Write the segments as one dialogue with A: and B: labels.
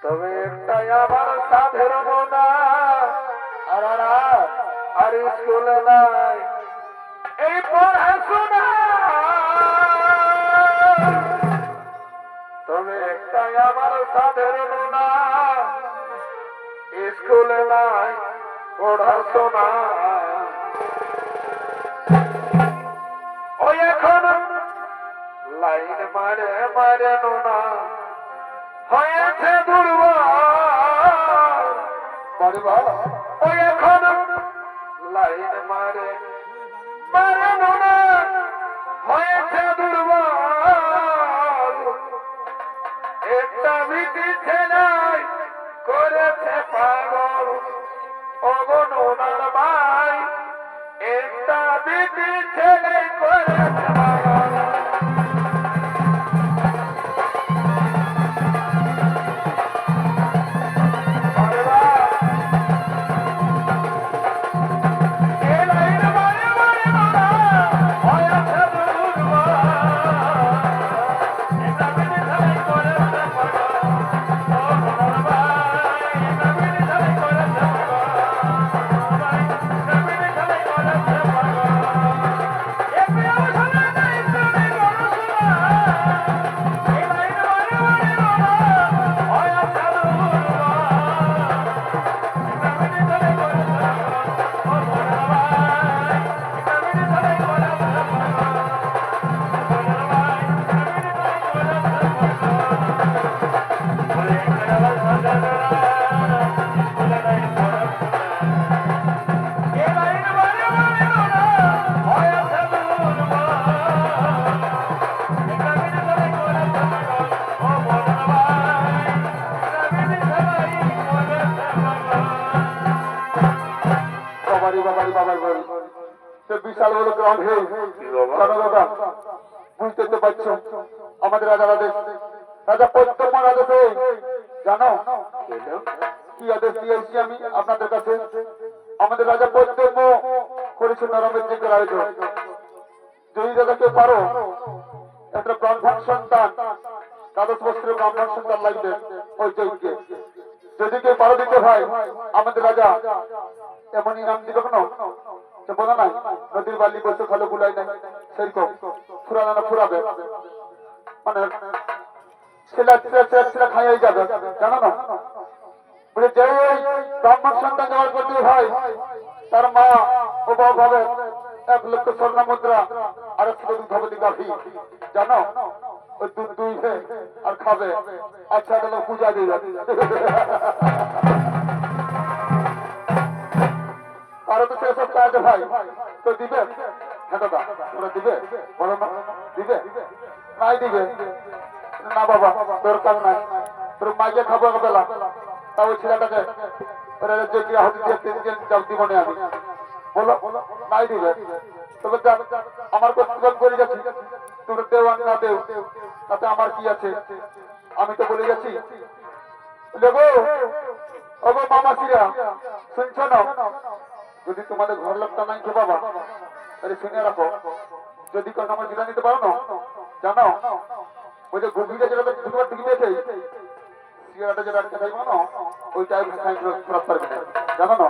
A: তবে একটাই আমার সাধের মোনা আর স্কুলে নাই এই পড়াশোনা। তবে একটাই আমার সাধের মোনা স্কুলে নাই পড়াশোনা। ওই এখন লাইন মারে মারে নোনা হয়েছে দুর্বল। ওই এখন লাইন মারে মারে নোনা হয়েছে দুর্বল। একটা বিটি ছেলাই করেছে পাগল ওগো নোনার ভাই। একটা বিটি ছেলে করেছে পাগল। বিশাল বড় গ্রাম বুঝতে তো পারছো আমাদের রাজা রাজা পদ্মমার আদেশে জানো কি আদেশ দিয়েছি আমি আপনাদের কাছে। আমাদের রাজা পদ্ম করেছে নরমের দিকে আয়োজন। যদি দাদাকে পারো একটা ব্রাহ্মণ সন্তান দ্বাদশ বছরের ব্রাহ্মণ সন্তান লাগবে ওই যজ্ঞে। যদি কেউ পারো দিতে হয় আমাদের রাজা এমন ইনাম দিবে কেন বলো না। নদীর বালি বসে খালো বুলাই নাই সেরকম ফুরানো ফুরাবে মানে ছেলে খাইয়াই যাবে জানো না। বলে যে ব্রাহ্মণ সন্তান জোগাড় করতে হয় তার মা ও বাবা হবে 1 লক্ষ স্বর্ণ মুদ্রা আর দুগ্ধবতী গাভী জানো। ওই দুধ দুইবে আর খাবে। আচ্ছা তাহলে পূজা দিয়ে যাবে। আরো তো সেসব কাজ ভাই তো দিবে। হ্যাঁ দাদা তোরা দিবে বলো না দিবে নাই দিবে না বাবা দরকার নাই। তোর মাইকে খাবো বেলা তা ওই ছেলেটাকে জীবনে আমি বলো নাই দিবে। তবে আমার কর্তৃপক্ষ করে গেছি তোর দেও আর না দেও তাতে আমার কি আছে। আমি তো বলে গেছি লেগো ওগো মামাসিরা শুনছ না। যদি তোমাদের ঘর লোকটা নাই খে বাবা তাহলে শুনে রাখো যদি কোনো আমার জিরা নিতে পারো না জানো ওই যে গভীরে যেটা তোমার ঢুকিয়েছে সিগারেটে যেটা আটকে থাকবো না ওই টাইপ ফেরত পারবে না জানো না।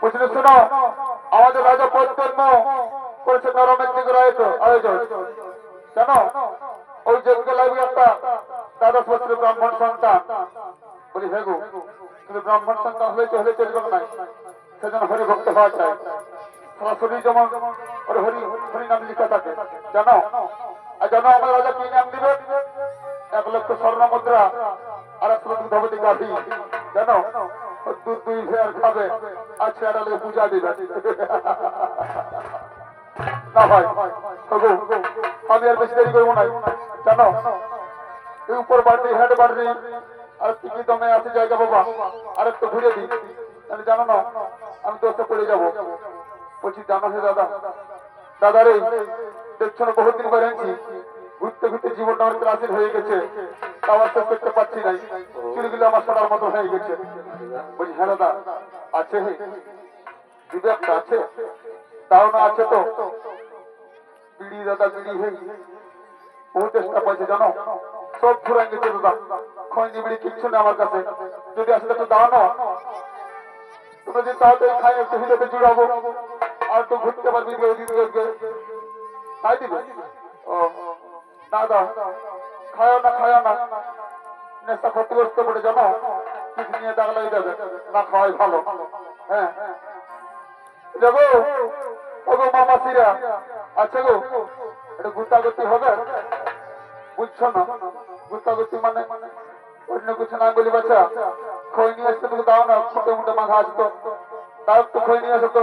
A: বুঝলে শোনো আমাদের রাজা পদ্ম করেছে নরমের দিকে আয়োজন জানো। ওই যজ্ঞ লাগবে একটা দ্বাদশ বছরের ব্রাহ্মণ সন্তান। বলি হে গো কিন্তু ব্রাহ্মণ সন্তান হলে চলবে না সেজন্য হরি ভক্ত হওয়া চাই। সরাসরি যেমন হরি হরি নাম লিখা থাকে জানো। আর জানো আমার রাজা কি নাম দিবে 1 লক্ষ স্বর্ণ মুদ্রা আর 1 দুগ্ধবতী গাভী জানো। দুধ দুই ফের খাবে আর ছেলেটাকে পূজা দিবে না ভাই। আমি আর বেশি দেরি করবো না জানো। এই উপর বাড়ি হেড বাড়ি আর কি কি দমে আছে জায়গা বাবা আর একটু ঘুরে দিই তাহলে জানো না আমি দোষে পড়ে যাবো। বলছি জানো হে দাদা দাদারে দেখছো না বহুদিন পরে আছি ঘুরতে ঘুরতে জীবনটা আমার ক্লাসিক হয়ে গেছে আবার শেষ করতে পারছি নাই। চুলগুলো আমার সোনার মতো হয়ে গেছে। বলছি হ্যাঁ দাদা আছে দিবে একটা আছে তাও না আছে তো বিড়ি দাদা বিড়ি হয়ে বহু চেষ্টা পাইছে জানো। সব ফুরাই গেছে দাদা, খৈনি বিড়ি কিচ্ছু না আমার কাছে। যদি আসলে একটু দাও না, তোমরা যদি তাড়াতাড়ি খাই একটু হিলেতে জুড়াবো আর একটু ঘুরতে পারবি খাই দিবে। ও না দাও, খায়ও না, নেশা ক্ষতিগ্রস্ত করে জানো, কিছু নিয়ে দাগ লাগিয়ে যাবে, না খাওয়াই ভালো। হ্যাঁ দেখো ওগো মামাসিরা, আচ্ছা গো এটা গুতাগুতি হবে, বুঝছো না? গুতাগুতি মানে অন্য কিছু না বলি বাচ্চা, খই নিয়ে আসতে তুমি দাও না, ছোট মোটো মাখা আসতো, তাও একটু খই নিয়ে আসো তো।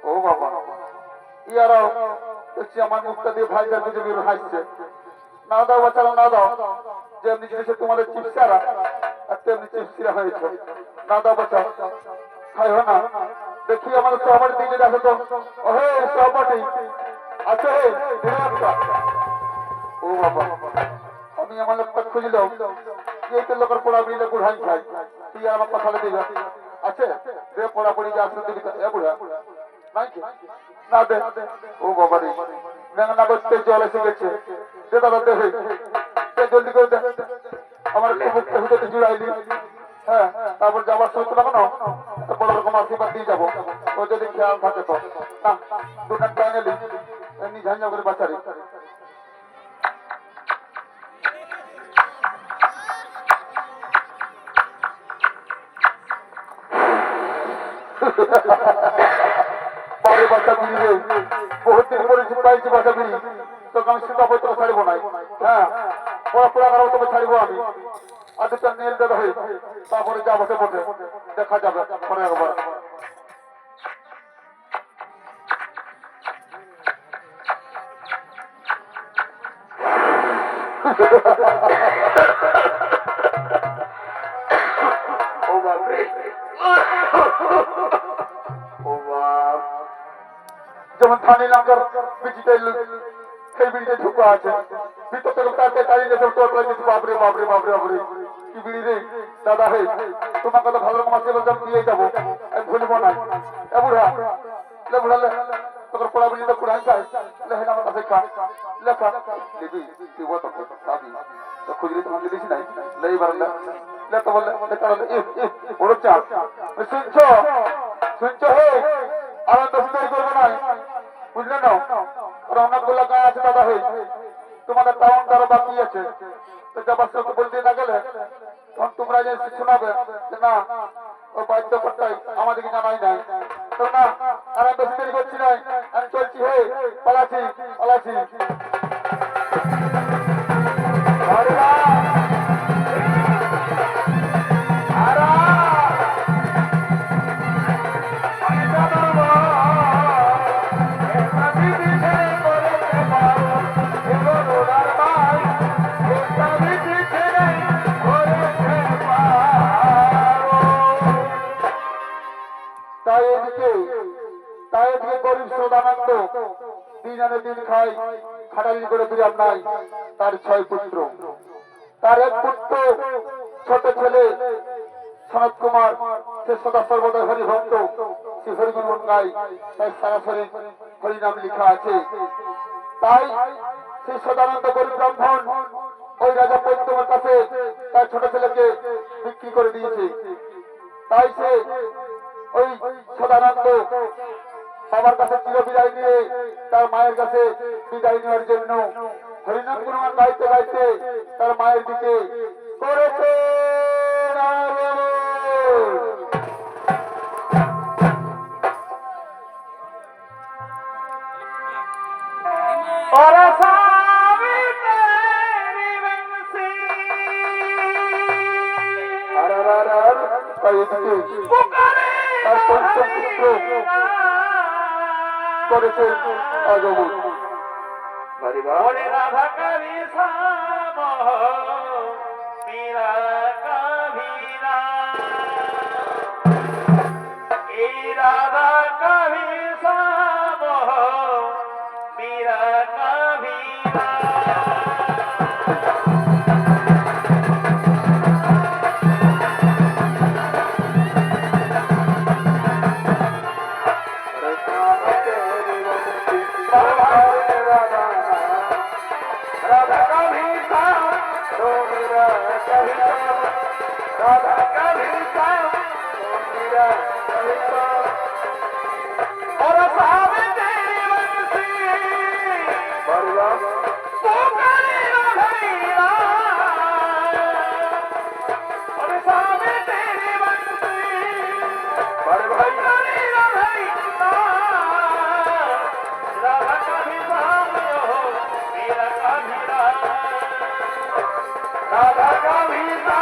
A: ও বাবা, ইয়ারাও দেখছি আমার মুখটা দিয়ে ভাই যাকে যে বের হাসছে। না দাও বাচ্চারা, না দাও, যেমনি জিনিসে তোমাদের চিপসারা আর তেমনি চিপসিরা হয়েছে। না দাও বাচ্চা, খাই হয় না। দেখি আমাদের সহপাঠী দিকে দেখো তো, ওহে সহপাঠী আছে হে, ও বাবা, আমি আমার লোকটা খুঁজলাম, এই তো লোকের পোড়া বিড়িটা গুড়াই খাই, তুই আমার কথা দিবি আছে রে, পোড়া পড়ি যা আসলে দিবি এ বুড়া নাই কি? না দে। ও বাবা রে, না করতে জল এসে গেছে, দে দাদা দে, জলদি করে দে, আমার মুখটা হুটোতে জুড়াইলি। হ্যাঁ তারপর যাবার সময় তো না বড় রকম আশীর্বাদ দিয়ে যাবো, ও যদি খেয়াল থাকে তো। না দোকান টাইনেলি এমনি ঝাঞ্ঝা করে বাঁচারি। পরে বাচ্চা বিড়ি রে, বহুত দিন পরে পাইছি বাচ্চা বিড়ি, তোকে আমি সীতা বই তোকে ছাড়বো নাই। হ্যাঁ পোড়া পোড়া কারো তোকে ছাড়বো আমি, আর দুটা নীল দাদা হয়ে তারপরে যাবো সে বটে, দেখা যাবে পরে একবার। ও বাপরে, ও বাপ, যেমন থানি লঙ্কার বিচিটা সেই বিড়িতে ঢুকা আছে, ভিতর থেকে তাকে তাড়িয়ে গেছে, তোর গেছে। বাপরে বাপরে বাপরে বাপরে, কি বিড়ি রে দাদা হে, তোমার কথা ভালো রকম আসলে দিয়ে যাবো, আমি ভুলবো না। এ বুড়া লে বুড়া লে, তোর পোড়া বিড়িটা পুরাই খাই লেহে আমার কাছে খা লেখা দিবি, তুই বল তো দাবি তো খুঁজলি তোমাকে দিস নাই লেই বার লে তো বললে ওর চাপ শুনছো, শুনছো হে, আমার তো সুন্দর করবো না, বুঝলে না? আর অনেকগুলো গাঁ আছে দাদা হে, তোমাদের টাউন দ্বারা বাকি আছে, তো যাবার সঙ্গে বলতে না গেলে তখন তোমরা যে শোনাবে যে না ও বাধ্য করতে আমাদেরকে জানাই নাই, তো না আর আমি বেশি দেরি করছি না, আমি চলছি হে, পালাচ্ছি পালাচ্ছি। তাই এদিকে গরিব শ্রোতানন্দ দিন আনে দিন খাই, খাটালি করে বিরাম নাই। তার 6 পুত্র, তার এক পুত্র ছোট ছেলে সনত কুমার, সে সদা সর্বদা হরিভক্ত, সে হরিগুণ গায়, তাই সরাসরি হরিনাম লেখা আছে। তাই সেই সদানন্দ গরিব ব্রাহ্মণ ওই রাজা পদ্মের কাছে তার ছোট ছেলেকে বিক্রি করে দিয়েছে। তাই সে ওই সদানন্দ বাবার কাছে চির বিদায় নিয়ে তার মায়ের কাছে বিদায় নেওয়ার জন্য হরিনাম গুণগান গাইতে গাইতে তার মায়ের দিকে করেছে করেছে অজবুত রাধা কবি মীরা কবিরা, এই রাধা কবি মীরা কবিরা। রাধা কবি राधा कविता मेरा कविता और सावे तेरी बंसी बरवा पोकरी रधैया और सावे तेरी बंसी बरवा पोकरी रधैया राधा कविता मेरा कविता राधा कविता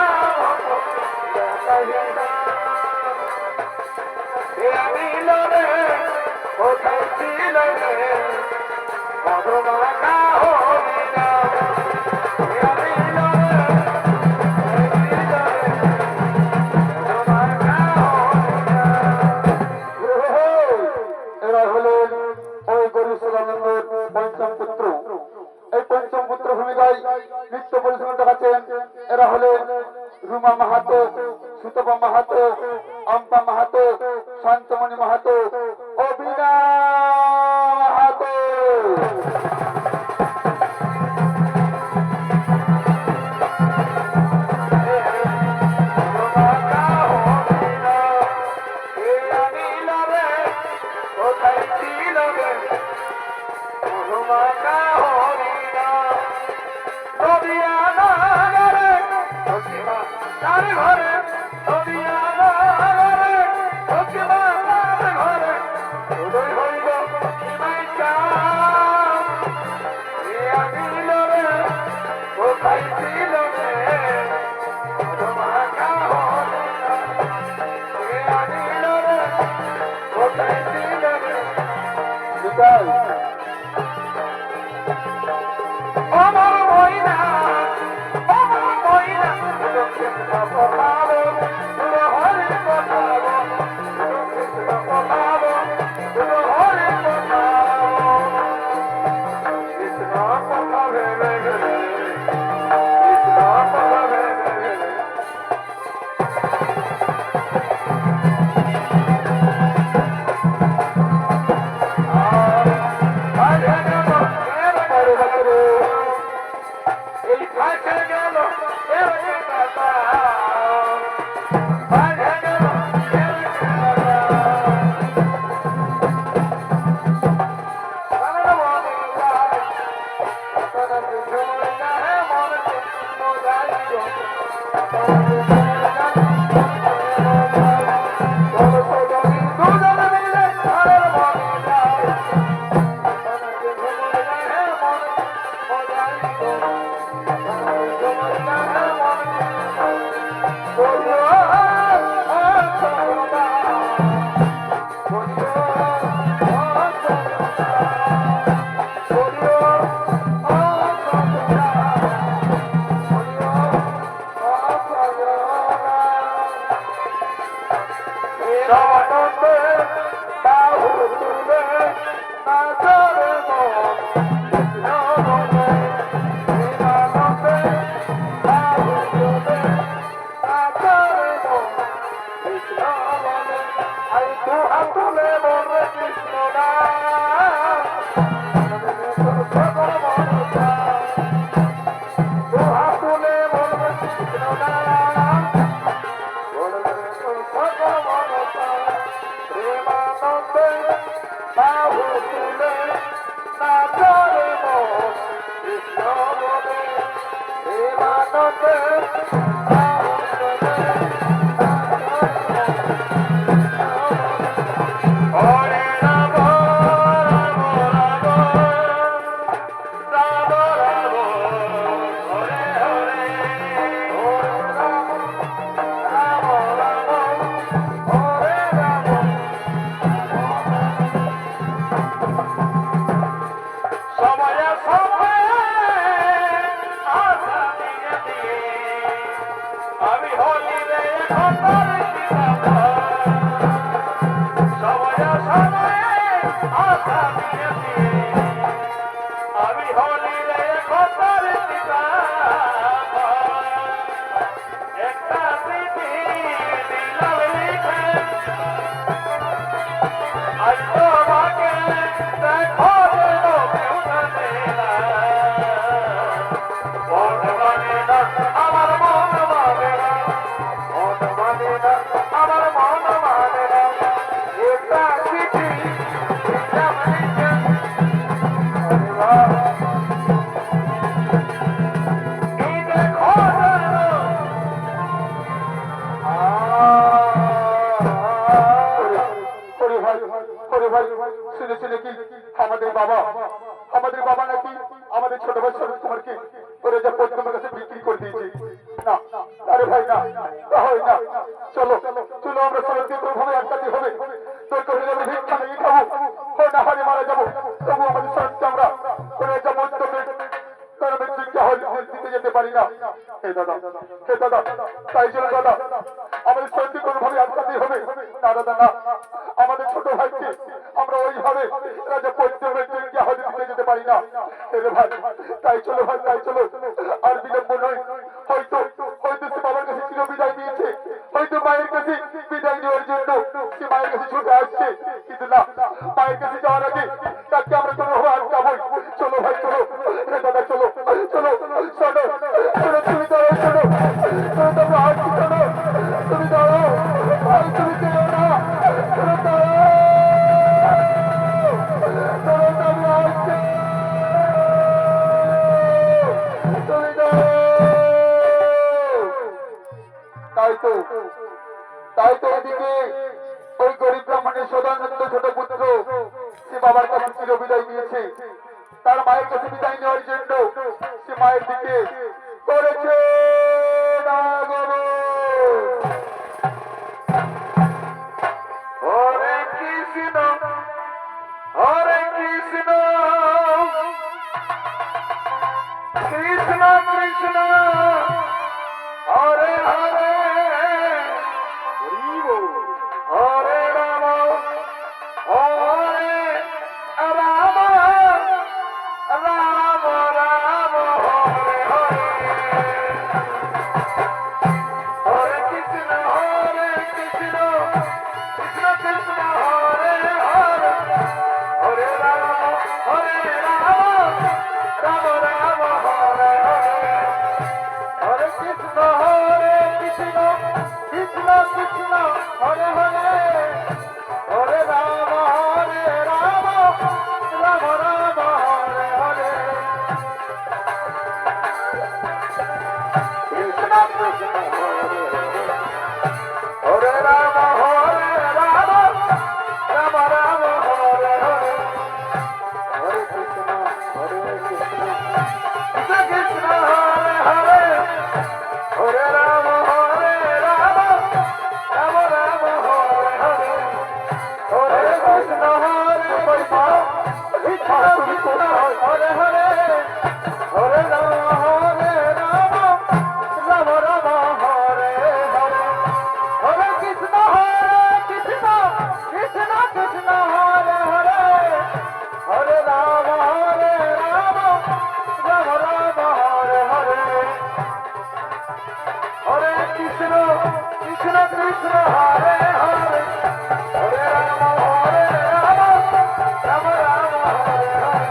A: পঞ্চম পুত্র ভূমিকায় নৃত্য পরিশ্রম দেখাচ্ছেন। এরা হলেন রুমা মাহাতো, সুতপা মাহাতো, অম্পা মাহাতো, শান্তমণি মাহাতো ও বীণা মাহাতো। বাবা, আমাদের বাবা নাকি আমাদের ছোট ভাই শরৎ কুমারকে করে যা পদ্মের কাছে বিক্রি করে দিয়েছে। না আরে ভাই না, তা হয় না। চলো চলো আমরা শরৎকে কোনোভাবে আটকাতে হবে। তোর করে যাবে ভিক্ষা নিয়ে খাবো, হয় না হারে মারা যাবো, তবু আমাদের শরৎকে আমরা করে যা মধ্যে কারণের দিকে দিতে যেতে পারি না। হে দাদা, হে দাদা, তাই জন্য দাদা আমাদের শরৎকে কোনোভাবে আটকাতে হবে। না দাদা না, আমাদের ছোট ভাইকে আমরা ওইভাবে রাজা পদ্মের দিকে হয়তো দিতে যেতে পারি না। হে ভাই, তাই চলো ভাই, তাই চলো, আর বিলম্ব নয়। হয়তো হয়তো সে বাবার কাছে চির বিদায় দিয়েছে, হয়তো মায়ের কাছে বিদায় নেওয়ার জন্য সে মায়ের কাছে ছুটে আসছে, কিন্তু না, মায়ের কাছে যাওয়ার আগে তাকে আমরা কোনোভাবে আটকাবই। চলো ভাই চলো, হে দাদা চলো চলো, শোনো শোনো, তুমি দাঁড়াও, শোনো শোনো, তোমরা আসছি, শোনো তুমি দাঁড়াও, ভাই তুমি চেনো না, শোনো দাঁড়াও, শোনো তুমি আসছি, তুমি দাঁড়াও। তাই তো এদিকে ওই গরিব ব্রাহ্মণের সদানন্দ ছোট পুত্র সে বাবার কাছে চির বিদায় দিয়েছে, তার মায়ের কাছে বিদায় নেওয়ার জন্য সে মায়ের দিকে করেছে না গরু। হরে কৃষ্ণ হরে কৃষ্ণ কৃষ্ণ কৃষ্ণ হরে হরে হরে রাম হরে রাম রাম রাম হরে হরে হরে কৃষ্ণ কৃষ্ণ কৃষ্ণ হরে হরে হরে রাম রাম রাম হরে হরে হরে কৃষ্ণ কৃষ্ণ কৃষ্ণ কৃষ্ণ হরে হরে হরে রাম রাম রাম হরে হরে কৃষ্ণ কৃষ্ণ হরে রাম রাম রাম হরে হরে হরে কৃষ্ণ কৃষ্ণ কৃষ্ণ হরে হরে হরে রাম রাম রাম হরে হরে হরে কৃষ্ণ কৃষ্ণ কৃষ্ণ হরে হরে হরে রাম রাম রাম হরে হরে হরে কৃষ্ণ কৃষ্ণ কৃষ্ণ কৃষ্ণ হরে হরে হরে রাম রাম রাম হরে হরে হরে কৃষ্ণ কৃষ্ণ কৃষ্ণ হরে হরে হরে রাম রাম রাম হরে হরে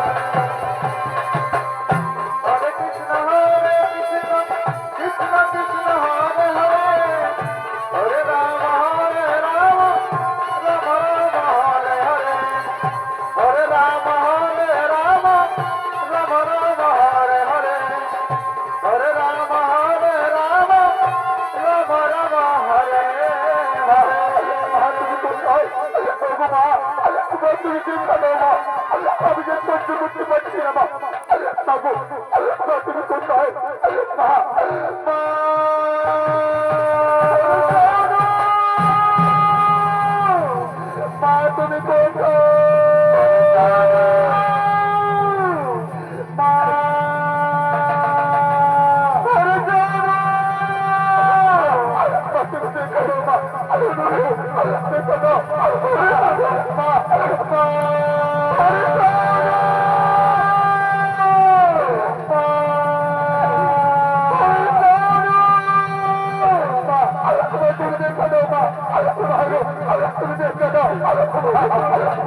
A: হরে কৃষ্ণ কৃষ্ণ কৃষ্ণ কৃষ্ণ হরে হরে হরে রাম রাম রাম হরে হরে হরে রাম রাম রাম হরে হরে হরে রাম রাম রাম হরে তুমি চিন্তা করো মা, আমি যে সহ্য করতে পারছি না মা, তুমি কোথায় মা, মা তুমি কোথায় মা, তুমি দেখো মা, দেখো না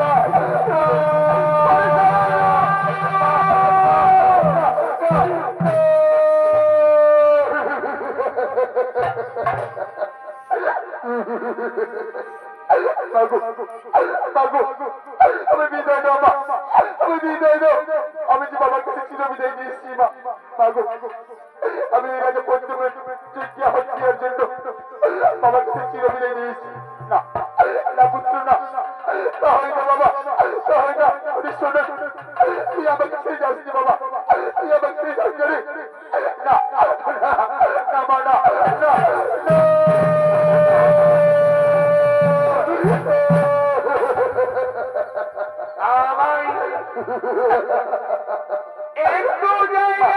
A: মা, আমি বিদায় দাও মা, আমি বিদায় দাও, আমি যে বাবার কাছে চির বিদায় নিয়েছি মা, আমি এই রাজা পঞ্চমের চিকিৎসা হত্যার জন্য বাবার কাছে চির বিদায় নিয়েছি। না না পুত্র না, তা হয় না বাবা, তা হয় না, শোনেন তুই আমাকে ছেড়ে যাসনি বাবা, তুই আমাকে ছেড়ে যাসনি রে। না না মা, না না না।
B: আমায় একটু জায়গা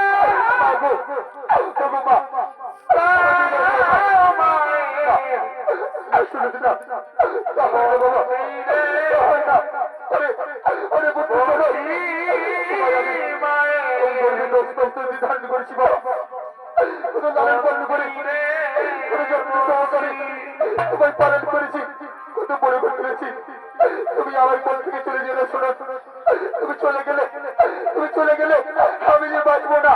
A: পালন করেছি, কত বড় করেছি। তুমি আমার পর থেকে চলে গেলে, শোনো, তুমি চলে গেলে, তুমি চলে গেলে আমি যে বাঁচবো না।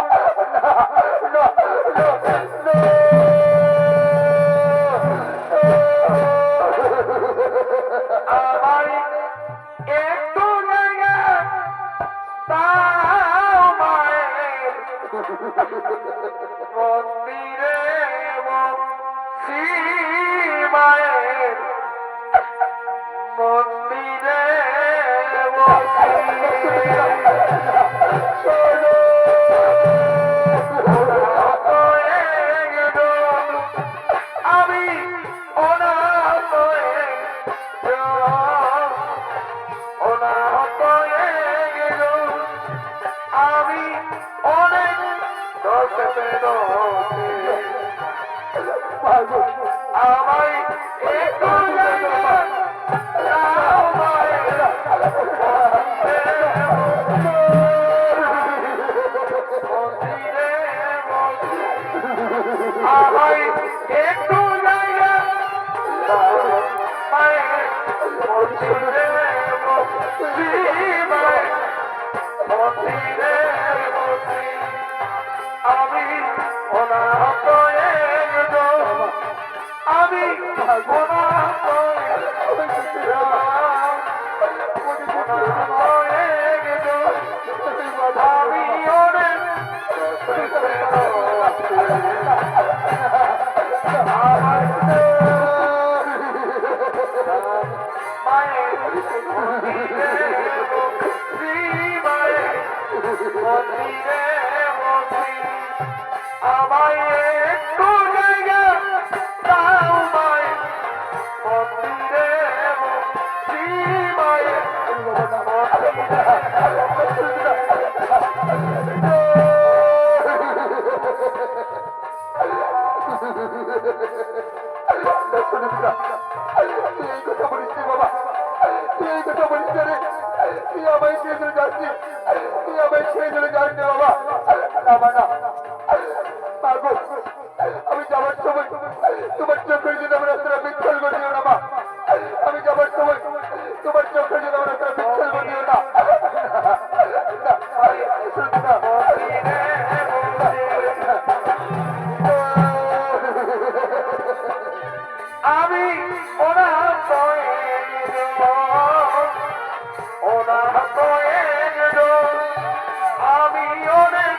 B: আমায় একটু জায়গা দাও মায়ের মন্দিরে মায়ের মন্দিরে আমি অনাথ আমি অনেক আমায় একটু আমায় একটু জায়গা মায়ের মন্দিরে মন্দিরে আমি অনাথ আমি অনাথ আমি অনেক আমায় একটু জায়গা দাও মায় মন্দিরে
A: তুই এই কথা বলিস বাবা, তুই এই কথা বলিস রে। তুই আমায় ছেড়ে চলে যাচ্ছি, তুই আমায় ছেড়ে চলে যাচ্ছি বাবা। আমি যাবার সময় তোমার চোখের জন্য আমার রাস্তাটা বিচ্ছল করে দিও না মা। আমি যাবার সময় তোমার চোখের জন্য আমার রাস্তাটা বিচ্ছল করে দিও না।
B: আমি অনাথ আমি অনেক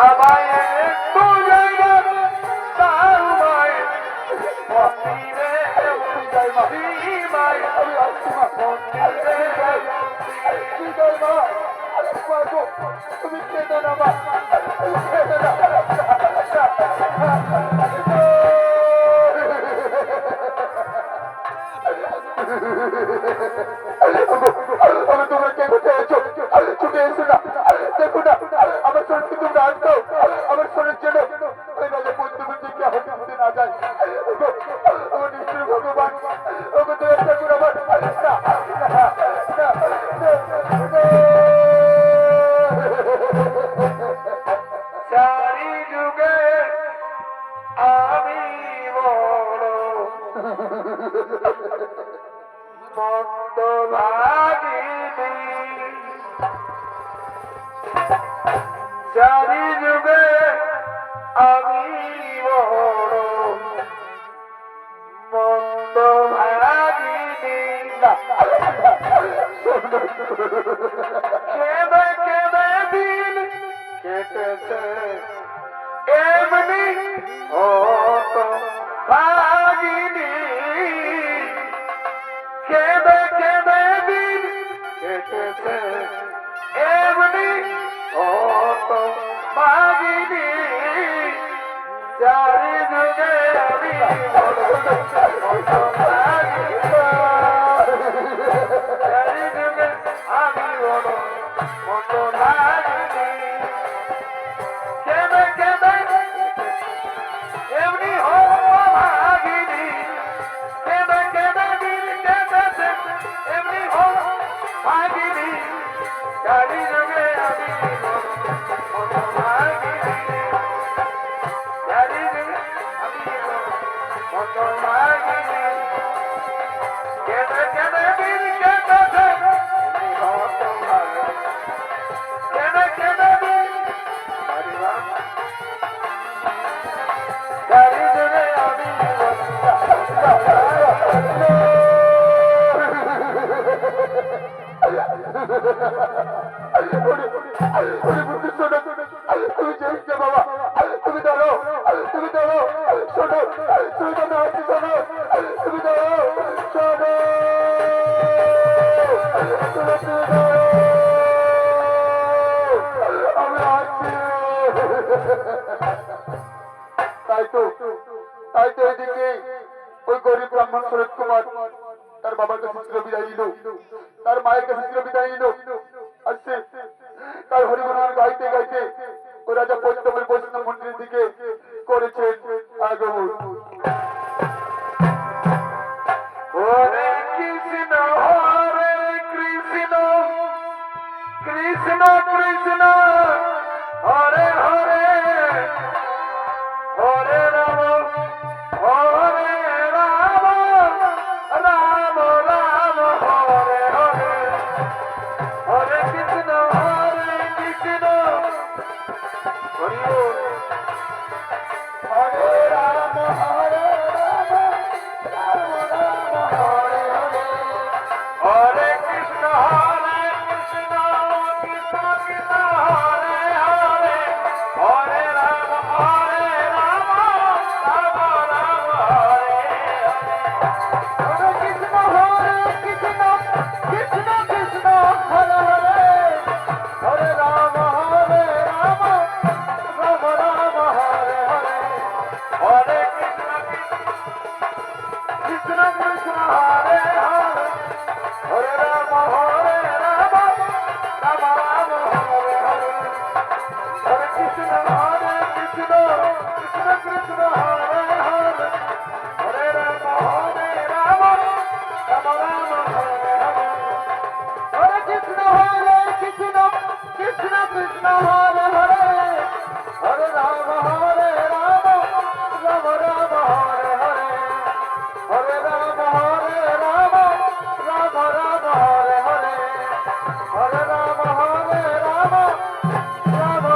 B: আমায় একটু জায়গা দাও মায়ের মন্দিরে
A: আমি আসছি মা, তুমি কেঁদো না মা, কেঁদো না। আমি তোমরা কে কোথায় আছো? ছুটে এসো না, দেখো না আমার শরীরকে তোমরা আনতো, আমার শরীর যেন ওই রাজা বন্ধুবন্ধুকে হতে হতে না যায়। আমার নিশ্চয় ভগবান ওকে তো একটা করে আমার
B: চারি যুগে আমি বড় মন্দ ভাগিনি চারি যুগে আমি বড় মন্দ ভাগিনি কেঁদে কেঁদে দিন কেটেছে এমনি হতো ভাগিনি কেঁদে কেঁদে চারি যুগে আমি বড় হতভাগী গো। চারি যুগে আমি বড় হতভাগী। কেঁদে কেঁদে এমনি হতভাগিনী, কেঁদে কেঁদে দিন কেটেছে এমনি হতভাগিনী। চারি যুগে আমি বড় হতভাগিনী। চারি যুগে আমি বড় হতভাগিনী। কেঁদে কেঁদে দিন কেটেছে এমনি হতভাগিনী। কেঁদে কেঁদে দিন চারি যুগে আমি
A: তুমি চেয়েছো বাবা, তুমি ধরো, তুমি ধরো, শোনো, তুমি তো আসছি, শোনো, তুমি ধরো, শোনো, আমি আসছি। তাই তো এদিকে ওই গরিব ব্রাহ্মণ শরৎ কুমার তার বাবার কাছে ছিল বিদায় নিল, তার মায়ের কাছে ছিল বিদায় নিল, আসছে তার হরিগুণ গাইতে গাইতে ওই রাজা পঞ্চমের বৈষ্ণব মন্দিরের দিকে করেছে আগমন।
B: হরে কৃষ্ণ হরে কৃষ্ণ কৃষ্ণ কৃষ্ণ হরে হরে হরে রাম হরে রাম রাম রাম হরে হরে হরে কৃষ্ণ হরি বল।
A: হরে রাম হরে রাম রাম রাম হরে হরে,
B: হরে কৃষ্ণ কৃষ্ণ কৃষ্ণ হরে হরে হরে রাম রাম রাম হরে
A: হরে কৃষ্ণ কৃষ্ণ কৃষ্ণ কৃষ্ণ হরে হরে, হরে রাম রাম রাম হরে হরে,
B: হরে কৃষ্ণ কৃষ্ণ কৃষ্ণ হরে হরে হরে রাম রাম রাম রাম হরে হরে হরে কৃষ্ণ কৃষ্ণ কৃষ্ণ কৃষ্ণ হরে হরে হরে রাম রাম রাম রাম হরে হরে
A: হরে কৃষ্ণ কৃষ্ণ কৃষ্ণ কৃষ্ণ হরে হরে, হরে রাম রাম রাম রাম হরে হরে, হরে রাম রাম রাম রাম হরে হরে, হরে রাম রাম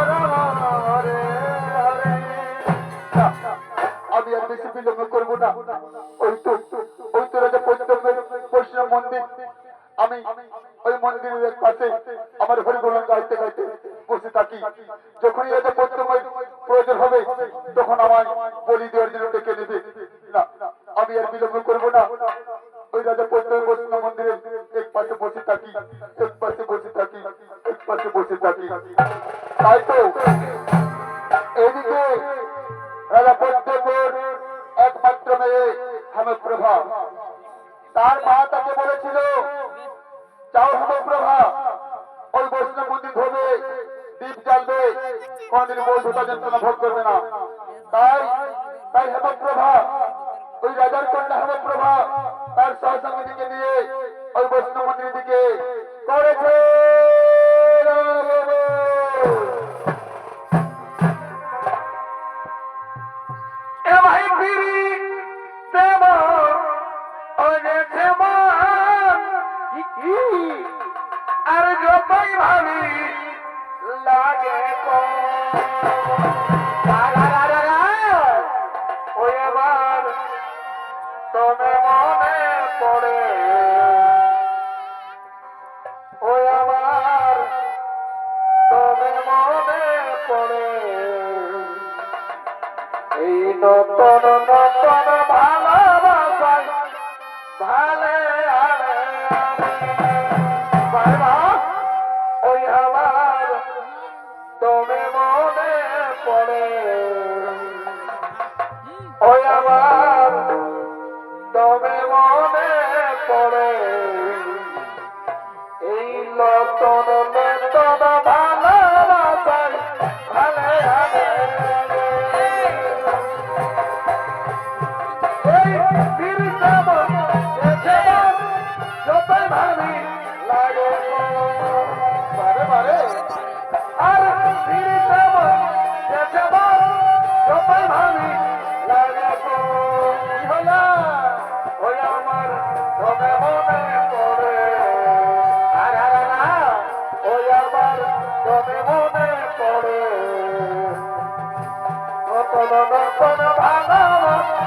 A: রাম রাম হরে হরে। আমি আর বেশি বিলম্ব করবো না, ওই তো রাজা পঞ্চমের বৈষ্ণব মন্দির, আমি ওই মন্দিরের এক পাশে আমার হরিগুণ গাইতে গাইতে বসে থাকি। যখনই রাজা পঞ্চমের প্রয়োজন হবে তখন আমায় বলি দেওয়ার জন্য ডেকে নেবে। না, আমি আর বিলম্ব করবো না, ওই রাজা পঞ্চমের বৈষ্ণব মন্দিরের এক পাশে বসে থাকি, এক পাশে বসে থাকি, এক পাশে বসে থাকি। তাই তো এদিকে রাজা পঞ্চমের একমাত্র মেয়ে হেমপ্রভা, তার মা তাকে বলেছিল, যাও হেমপ্রভা, ওই বৈষ্ণব মন্দির ধরবে, দীপ জ্বালবে, কোনদিন বই ধোতা যন্ত্রণা ভোগ করবে না। তাই হেমপ্রভা, ওই রাজার কন্যা হেমপ্রভা তার সহসঙ্গীকে নিয়ে ওই বৈষ্ণব মন্দিরের দিকে করেছে
B: এ ভাই পিরি দেব ওরে দেমান আর যতই ভাবি লাগে ওই এবার তবে মনে পড়ে, ওই আবার তবে মনে পড়ে এই নতুন নতুন ভালোবাসায় ভালে আরে বাবা ওই আমার তবে মনে পড়ে নতন নতন ভালোবাসা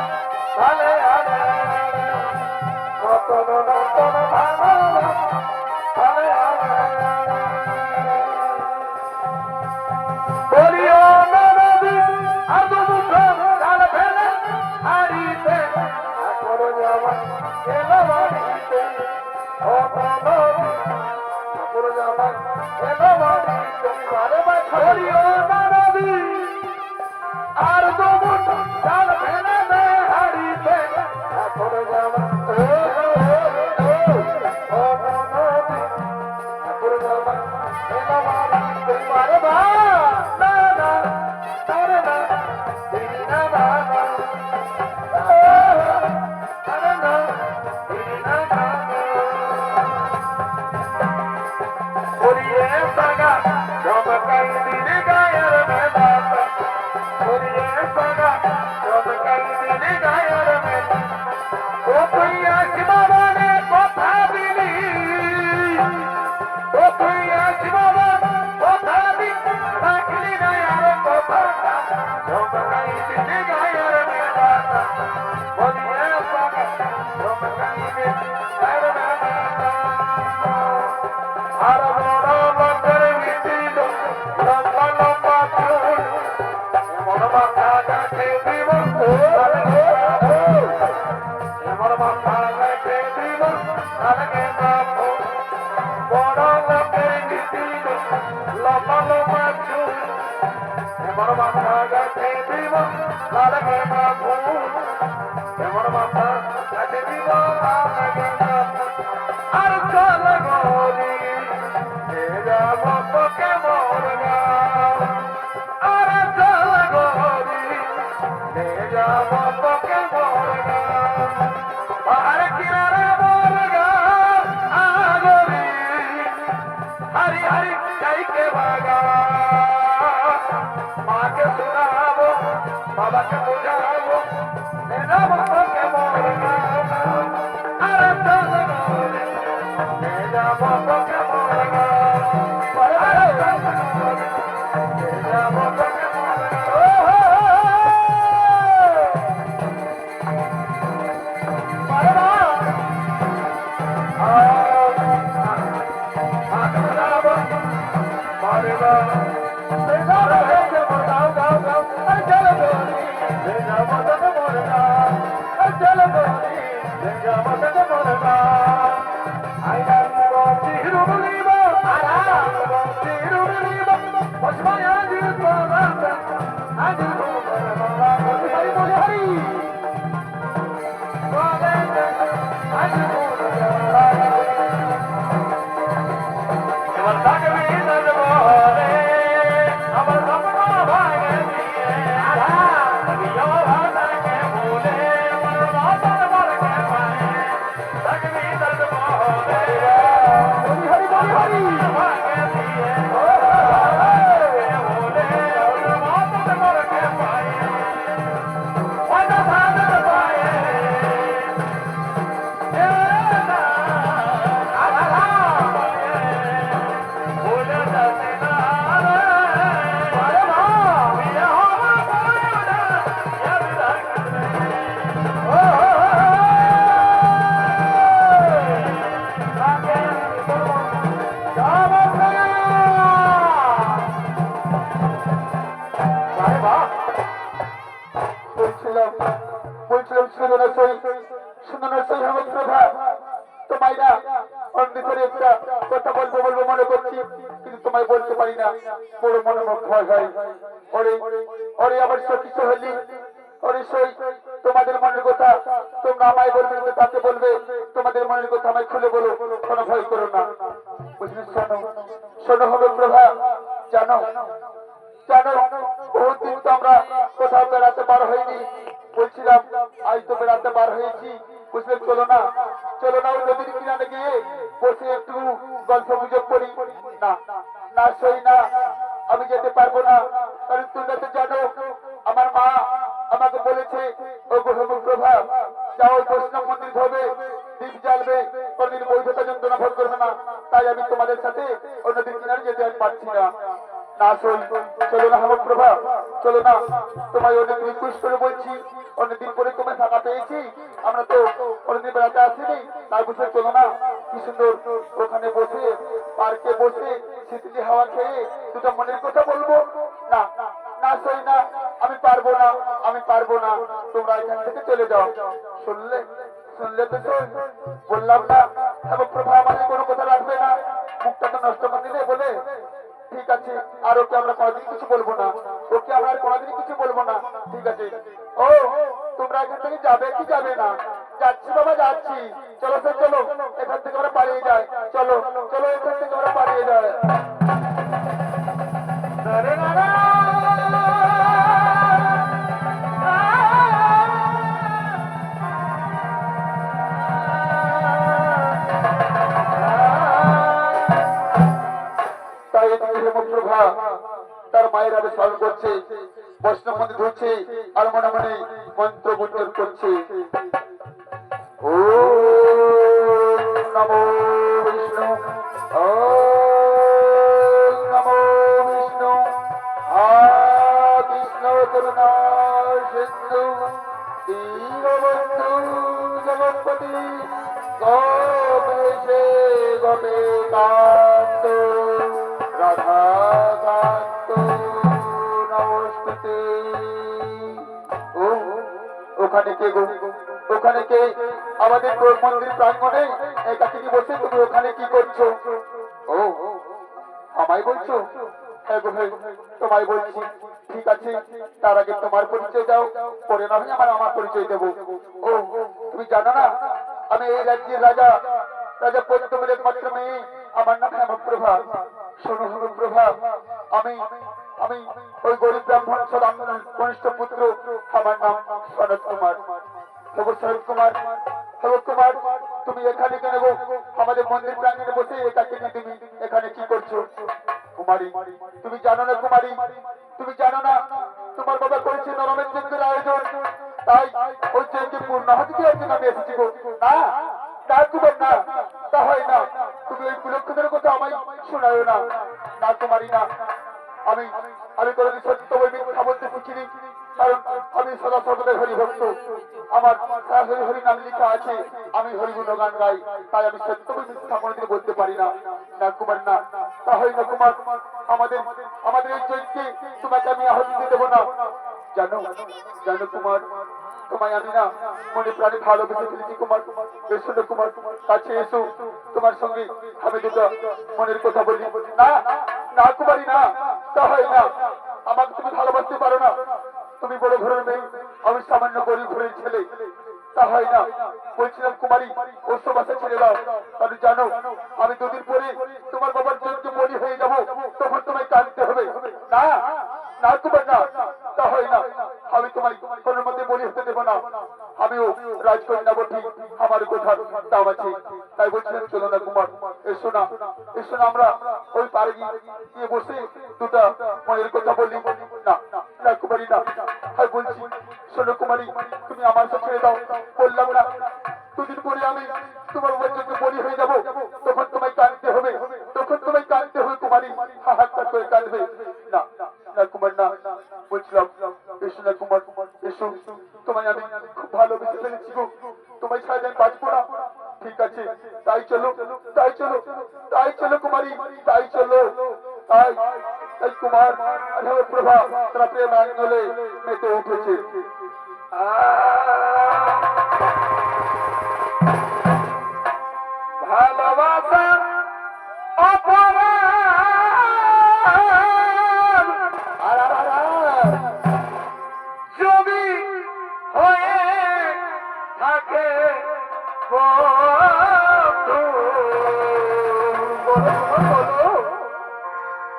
B: ভালে আনে নতন নতন ভালোবাসা ভালে আনে বলিও নদী আদু মুঠো জাল ফেলে হারিতে এখন যাওয়া এলো বাড়িতে ও নদী এখন যাওয়া এলো বাড়িতে বারে বারে বলিও নদী আর দু মুঠো জাল ফেলে দে হারিতে এখন যাওয়া তোমাদের মনের কথা তোমরা আমায় বলবে, তাকে বলবে তোমাদের মনের কথা আমায় খুলে বলো, কোনো ভয় করো না। বুঝলে? শোনো শোনো হবে প্রভা, জানো জানো বহুত দিন তো আমরা কোথাও বেড়াতে বার হয়নি, বলছিলাম আজ তো বেড়াতে বার হয়েছি, বুঝলে? চলো না ওই নদীর কিনারে গিয়ে বসে একটু গল্প গুজব করি। না না সই না, আমি যেতে পারবো না, কারণ তুমি তো জানো আমার মা আমাকে বলেছে ও প্রভা যাও বৈষ্ণব মন্দির হবে, দীপ জ্বালবে, কোনদিন বৈধতা যন্ত্রণা ভোগ করবে না, তাই আমি তোমাদের সাথে ওই নদীর কিনারে যেতে আমি পারছি না। না সই, চলো না হেমপ্রভা, চলো না। তোমায় অনেক রিকোয়েস্ট করে বলছি, অনেকদিন পরে তোমায় ফাঁকা পেয়েছি, আমরা তো অনেকদিন বেড়াতে আসিনি, তাই বসে চলো না। কি সুন্দর ওখানে বসে, পার্কে বসে শীতলি হাওয়া খেয়ে দুটো মনের কথা বলবো। না না সই না, আমি পারবো না, আমি পারবো না, তোমরা এখান থেকে চলে যাও। শুনলে শুনলে তো সই, বললাম না হেমপ্রভা আমাদের কোনো কথা রাখবে না, মুখটা তো নষ্ট করে দিলে বলে। ঠিক আছে, আর ওকে আমরা কোনোদিন কিছু বলবো না, ওকে আমরা আর কোনোদিন কিছু বলবো না। ঠিক আছে। ও তোমরা এখান থেকে যাবে কি যাবে না? যাচ্ছি বাবা, যাচ্ছি। চলো স্যার, চলো এখান থেকে আমরা পালিয়ে যাই। চলো চলো, এখান থেকে আমরা পালিয়ে যাই। তাই এদিকে হেমপ্রভা তার মায়ের আবে স্মরণ করছে, বৈষ্ণব মন্দির ধরছে, আর মনে মনে মন্ত্র গুঞ্জন করছে। ও নমো বিষ্ণু, ও নমো বিষ্ণু, আ কৃষ্ণ করুণা সিন্ধু দীনবন্ধু জগৎপতি গোপেশে গোপীকান্ত রাধাকান্ত নমস্তে। ও ওখানে কে গো, ওখানে কে? আমাদের মন্দির প্রাঙ্গণে একাকিনী বসে তুমি ওখানে কি করছো? ও আমায় বলছো? হ্যাঁ গো হ্যাঁ, তোমায় বলছি। ঠিক আছে, তার আগে তোমার পরিচয় দাও, পরে না হয় আমার পরিচয় দেবো। ও তুমি জানো না আমি এই রাজ্যের রাজা, রাজা পদ্মের একমাত্র মেয়ে, আমার নাম হেমপ্রভা। শোনো হেমপ্রভা, আমি আমি ওই গরিব ব্রাহ্মণ সদানন্দ কনিষ্ঠ পুত্র, আমার নাম শরৎ কুমার। শরৎ কুমার, শরৎ কুমার, তুমি এখানে কেন গো? আমাদের মন্দির প্রাঙ্গণে বসে এটাকে নিয়ে তুমি এখানে কি করছো? কুমারী, তুমি জানো না কুমারী, তুমি জানো না তোমার বাবা করেছে নরমের যজ্ঞের আয়োজন, তাই ওই যজ্ঞে পূর্ণ হাতে দেওয়ার জন্য আমি এসেছি গো। না না কুমার, না তা হয় না, তুমি ওই কুলক্ষণের কথা আমায় শোনায় না। না কুমারী না, আমি আমি কোনোদিন সত্য বই মিথ্যা বলতে শিখিনি, কারণ আমি সদা সর্বদা হরিভক্ত, আমার হরি হরি নাম লেখা আছে, আমি হরি গুণগান গাই, তাই আমি সত্য বই মিথ্যা কোনোদিন বলতে পারি না। না কুমার না, তা হয় না কুমার, আমাদের আমাদের এই যজ্ঞে তোমাকে আমি আহুতি দিয়ে দেবো না। জানো জানো কুমার, তোমায় আমি না মনে প্রাণে ভালোবেসে ফেলেছি কুমার। এসো না কুমার, কাছে এসো, তোমার সঙ্গে আমি দুটো মনের কথা বলি। না না কুমারী না, তা হয় না, আমাকে তুমি ভালোবাসতে পারো না, তুমি বড় ঘরের মেয়ে, আমি সামান্য গরিব ঘরের ছেলে, তা হয় না। বলছিলাম কুমারী, ওসব আশা ছেড়ে দাও, তাহলে জানো আমি দুদিন পরে তোমার বাবার যজ্ঞে বলি হয়ে যাবো, তখন তোমায় কাঁদতে হবে। না না কুমার না, তা হয় না, আমি তোমায় কোনো মধ্যে বলি হতে দেবো না, আমিও রাজকন্যা বটি, আমার কোথার দাম আছে, তাই বলছিলাম চলো না কুমার, এসো না, এসো না, আমরা ওই পারে গিয়ে বসে দুটা মনের কথা বলি। না না কুমারী না, আর বলছি শোনো কুমারী, তুমি আমার সাথে ছেড়ে দাও, বললাম না দুদিন পরে আমি তোমার বাবার জন্য বলি হয়ে যাবো, তখন তোমায় কাঁদতে হবে, তখন তোমায় কাঁদতে হবে কুমারী, হাহাকার করে কাঁদবে। না না কুমার না, বলছিলাম এসো না কুমার, এসো, তোমায় আমি খুব ভালোবেসে ফেলেছি গো, তোমায় ছাড়া আমি বাঁচবো না। ঠিক আছে, তাই চলো, তাই চলো, তাই চলো কুমারী, তাই চলো। তাই তাই কুমার আর হেমপ্রভা তারা প্রেম আন্দোলনে মেতে উঠেছে। ভালোবাসা যদি হয়ে থাকে বন্ধু,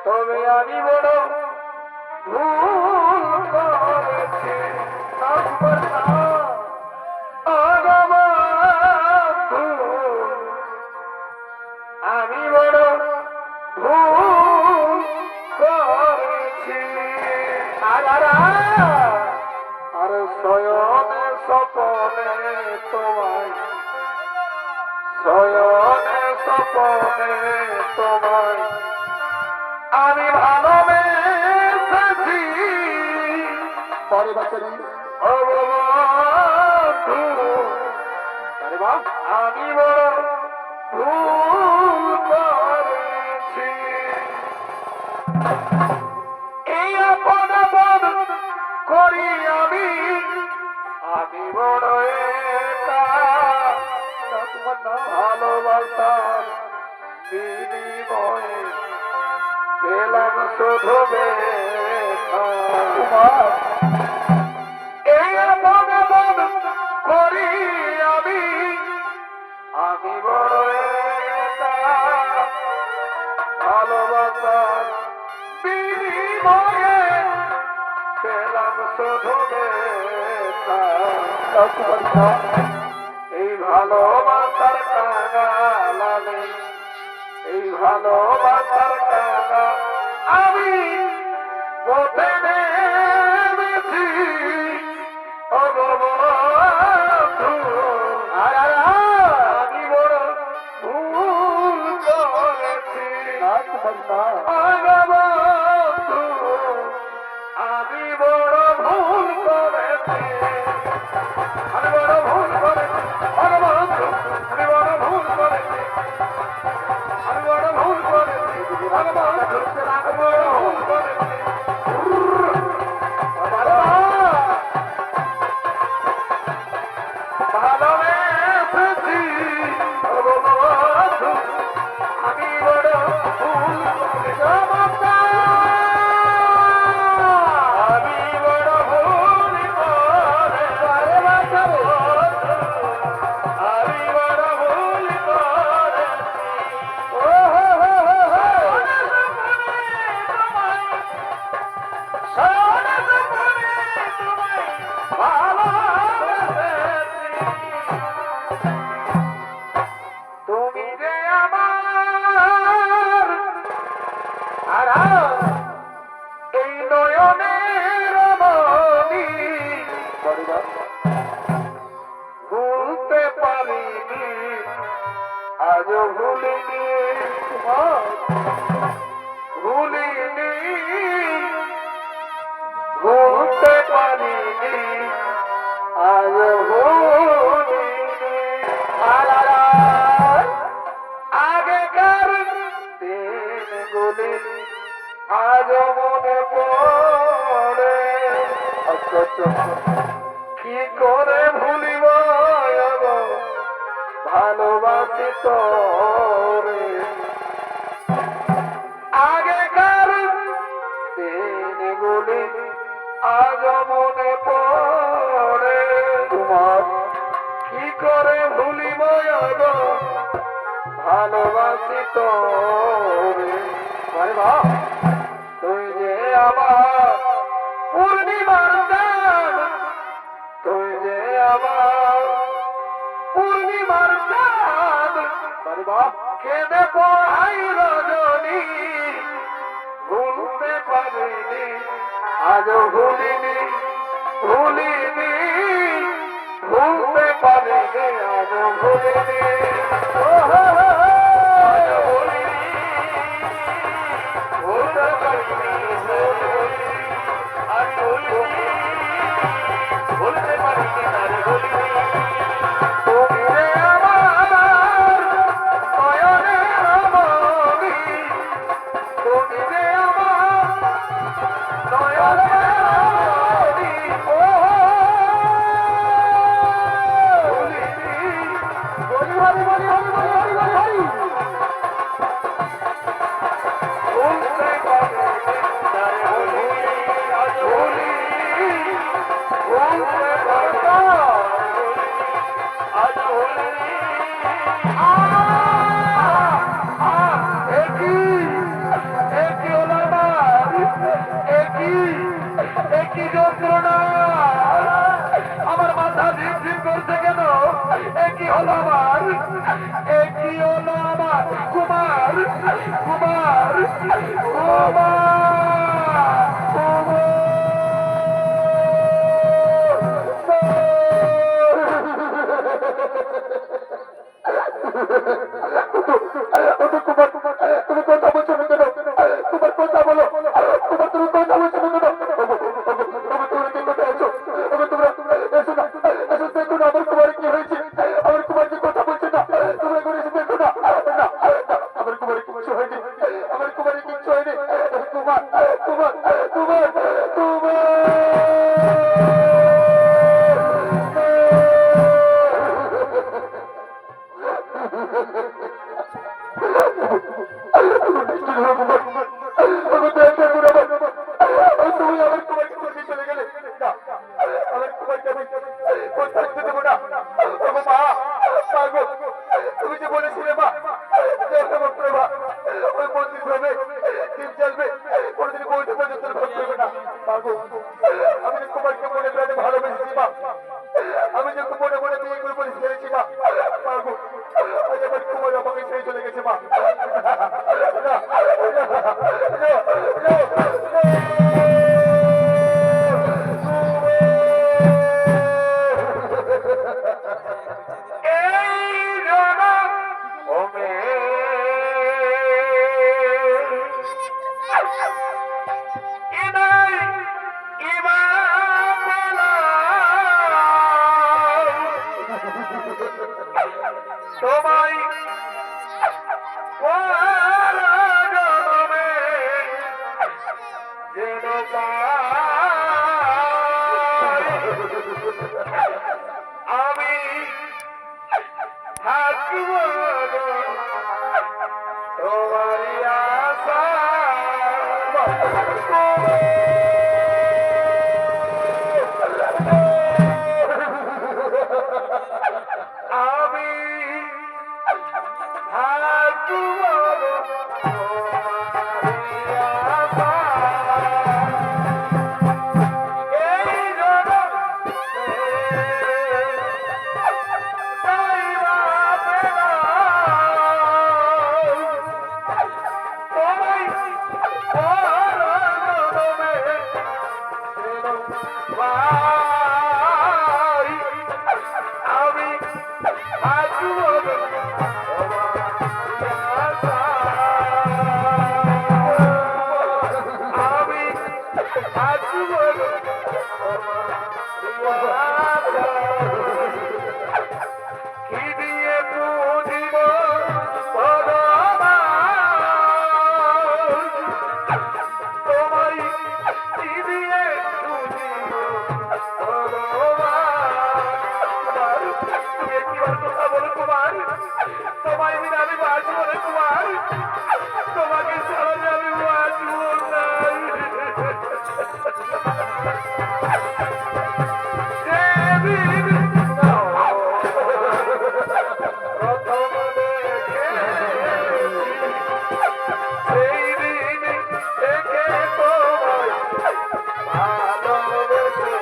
B: তবে আমি বড় ভুল করেছি। ও বন্ধু,
A: আরে বাহ,
B: আমি বড় ভুল করেছি। এই আপন আপন করি আমি বড় একা।
A: না তোমার না,
B: ভালোবাসার বিনিময়ে পেলাম শুধু ব্যথা।
A: তোমার
B: এই আপন আপন করি আমি বড় একা। ভালোবাসার বিনিময়ে পেলাম শুধু ব্যথা।
A: না তোমার না,
B: এই ভালোবাসার কাঙালে, এই ভালোবাসার কাঙা আমি পথে নেমেছি। ও বন্ধু, আমি বড় ভুল করেছি।
A: না তোমার না,
B: বন্ধু, আমি বড় ভুল করেছি। আমি বড় ভুল করেছি। বন্ধু, আমি বড় ভুল করেছি। আমি বড় ভুল করেছি। বন্ধু, আমি বড় ভুল করেছি। ভালোবেসেছি। বন্ধু, আমি বড় ভুল করেছি। আমি বড় ভুল করেছি। আমি বড় ভুল করেছি। ও হো হো হো হো। তুমি যে আমার আর এই নয়নের মনি, ভুলতে পারিনি, আজও ভুলিনি। ভুলিনি, ভুলতে পারিনি, আজও ভুলিনি। আগেকার দিনগুলি আজও মনে পড়ে।
A: আচ্ছা আচ্ছা,
B: কি করে ভুলিব গো, ভালোবাসি তোরে। আগেকার দিনগুলি আজ মনে পড়ে।
A: তোমার
B: কি করে ভুলিব গো, ভালোবাসি তোরে।
A: আরে বাহ,
B: তুই যে আমার পূর্ণিমার চাঁদ, তুই যে আমার পূর্ণিমার চাঁদ।
A: আরে বাহ,
B: কেঁদে পড়াই রজনী, ভুলতে পারিনি, আজও ভুলিনি। ভুলিনি, ভুলতে পারিনি, আজও ভুলিনি। ও হো হো হো। আজও ভুলিনি, ভুলতে পারিনি, আমি ভুলিনি, ভুলতে পারিনি, আরে ভুলিনি। তুমি যে আমার নয়নের মনি, তুমি যে আমার নয়নের মনি। ও ভুলিনি,
A: হরি হরি হরি হরি হরি হরি হরি হরি,
B: ভুলতে পারিনি, আরে ভুলিনি, আজ ভুলিনি, ভুলতে পারিনি, আজ ভুলিনি। একই হলো আমার, একই যন্ত্রণা। আমার মাথা ঝিমঝিম করছে কেন? একই হলো আমার, একই হলো আমার। কুমার, কুমার, কুমার,
A: তুমি কথা বলছো না কেন? তোমার কথা বলো, তুমি কথা বলছো না কেন? তুমি কোথায় আছো? তোমরা
B: কোথায় থাকতে দেবো না। ওগো মা, মা গো, তুমি যে বলেছিলে মা যে তোমার প্রভা ওই মন্দির হবে দিন চলবে, কোনোদিন বইতে পর্যন্ত ভাব করবে না। মা গো, আমি যে তোমাকে মনে প্রাণে ভালোবেসেছি মা, আমি যে মনে মনে বিয়ে করে বলে ছেড়েছি মা। মা গো, আজ আমার কুমার আমাকে ছেড়ে চলে গেছে মা।
C: তোমায় জনমে যেন আমি থাকব তোমারই আশা। আমি তোমায় বিনা আমি বাঁচবো না কুমার, তোমাকে ছাড়া যে আমি বাঁচবো না। প্রথম দেখে সেই দিন দেখে তোমায় ভালোবেসেছি।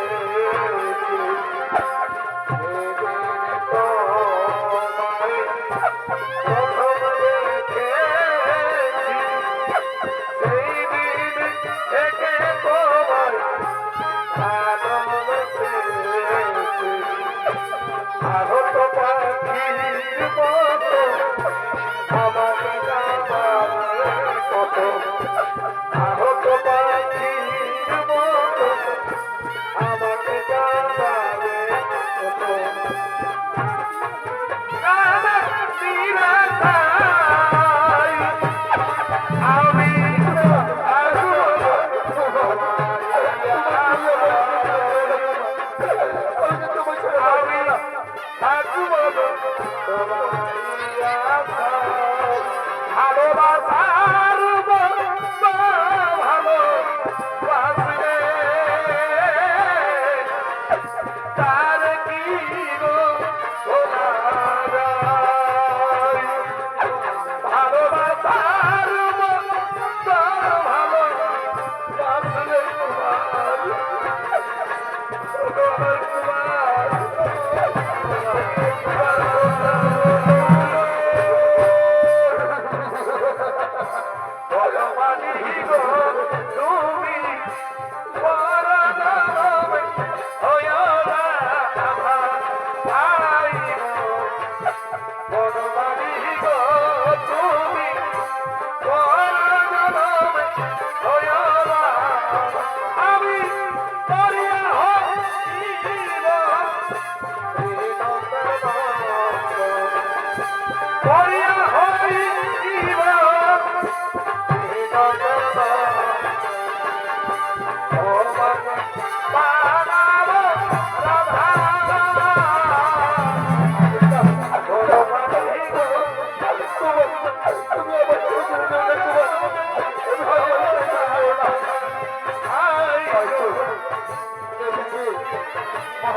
C: আমি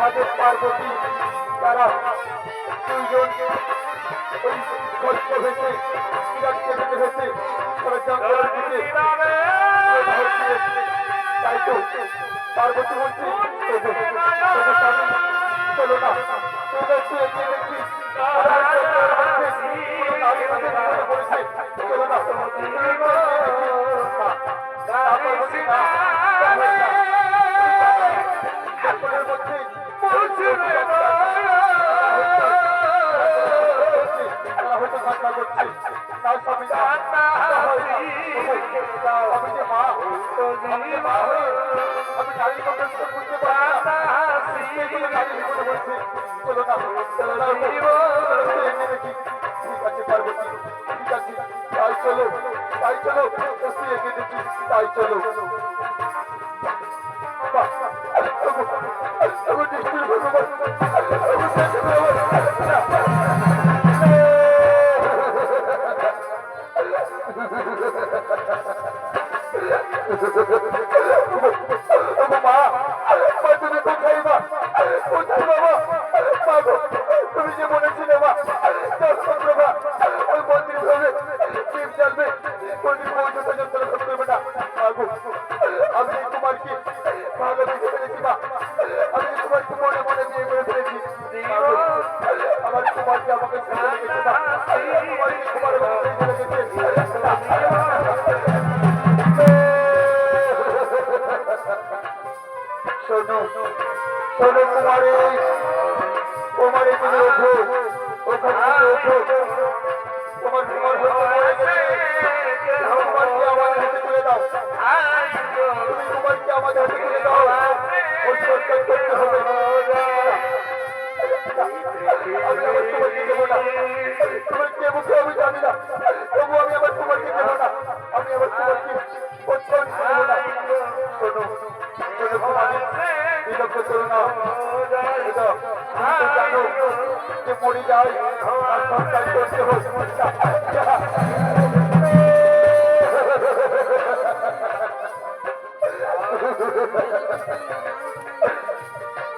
B: মহাদেব পার্বতী তারা দুইজন ওই স্বচ্ছ ভেসে বিরাটকে ভেসে ভেসে তারা জঙ্গলের দিকে তাই তো পার্বতী বলছে চলো না তোমরা একটু এগিয়ে দেখি চলো না পার্বতী না জঙ্গলের মধ্যে হয়তো ঘটনা করছে তার স্বামী আমি যে মা আমি নারী কন্ট্রোল বুঝতে পারি না নারী জীবনে বলছি চলো না দেখি ঠিক আছে পার্বতী ঠিক আছে তাই চলো একটু এগিয়ে দেখি তাই চলো নিশ্চয় ভগবান তুমি কোথায় মা কোথায় বাবা তুমি যে বলেছিলে মা প্রভা ওই মন্দির হবে দীপ জ্বালবে মন্দির পৌঁছতে যন্ত্র করবে না আমি তোমারকে ভালোবেসে ফেলেছি মা আমি তোমারকে মনে মনে বিয়ে করে ফেলেছি আমার তোমারকে আমাকে ছেড়ে লেগেছে না তোমারকে তোমার লেগেছে শোনো শোনো কুমারী কুমারী তুমি ওঠো ওখান থেকে ওঠো তোমার কুমার হয়তো মরে গেছে কুমারকে আমার হাতে তুলে দাও তুমি কুমারকে আমার হাতে তুলে দাও ওর সরকার করতে হবে আমি আমার কুমারকে দেবো না তোমার কে মুখে আমি জানি না তবু আমি আমার কুমারকে দেবো না আমি আমার কুমারকে কোথাও দেবো না শোনো শোনো কুমারী বিলম্ব করো না জানো যে মরে যায় আর সন্তান করতে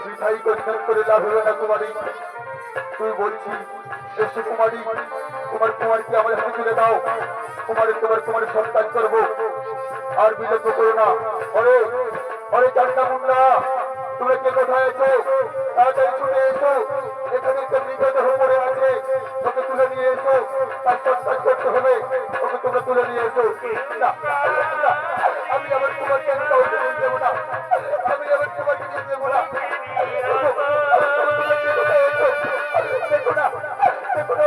B: মিঠাই কঠিন করে লাভ হবে না কুমারী তুই বলছি এসে কুমারী তোমার কুমারকে আমার হাতে তুলে দাও তোমার সন্তান করবো আর বিলম্ব করো না অরে অরে চারটা মুন্ডা তোমরা কে কোথায় আছো তাড়াতাড়ি ছুটে এসো এখানে একটা মৃতদেহ পড়ে আছে তোকে তুলে নিয়ে এসো তার সন্তান করতে হবে তোকে তোমরা তুলে নিয়ে এসো না আমি আবার কুমারকে আমি কাউকে নিয়ে দেবো না আমি আবার কুমারকে নিয়ে দেবো না দেখো না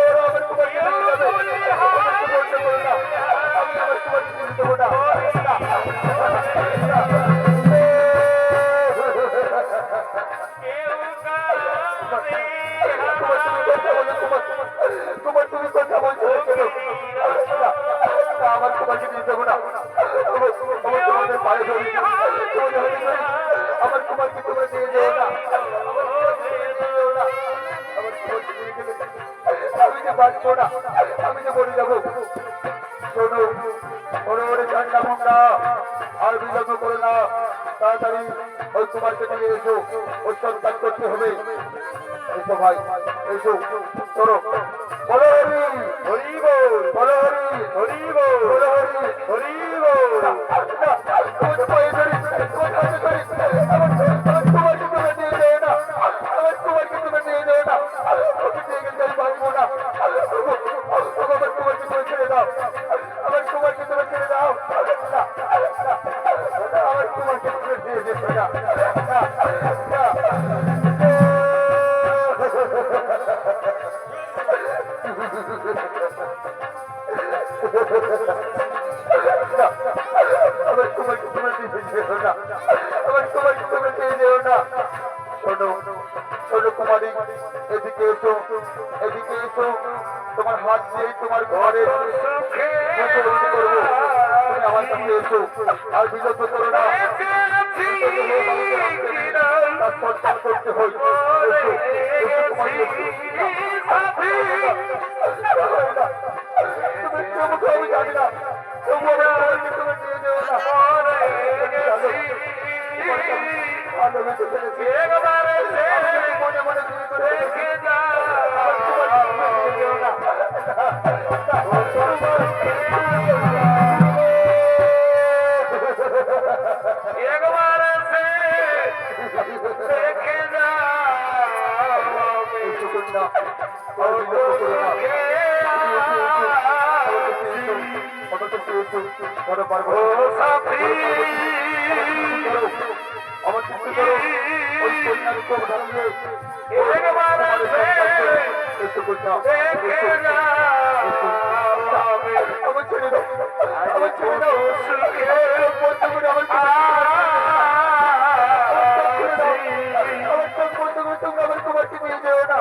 B: ওরা আবার কুমারকে নিয়ে যাবে আমি আবার কুমারকে নিয়ে দেবো না তোমার তুমি কথা বলছো আমার তোমাকে নিয়ে যাবো না তোমাদের পায়ে ধরি আমার কুমারকে তোমরা নিয়ে যাও না আমি যে বাঁচবো না আমি যে মরে যাবো শোনো ওরে ওরে ঠান্ডা মুন্ডা আর বিলম্ব করো না তাড়াতাড়ি ওই কুমারকে নিয়ে এসো ওর সন্তান করতে হবে এসো ভাই এসো চলো বলো হরি হরিব বলো হরি হরিব বলো হরি হরিব কুমারী এদিকে এসো তোমার হাত দিয়ে তোমার ঘরে করবো তুমি আমার সাথে এসো আর বিলম্ব করো না তার সন্তান করতে হয় আমি জানি না তবু তুমি নিয়ে যাও না ভালোবেসে ফেলেছি
A: না আর বিলম্ব করো না আমার কাছে এসো ধরো পারবো আমার কিছু করো ওই কন্যার উপর দাঁড়িয়ে এসো কন্যা আমার ছেড়ে দাও আমার ছেড়ে দাও বন্ধ করে আমার তোমরা আমার কুমারকে নিয়ে যেও না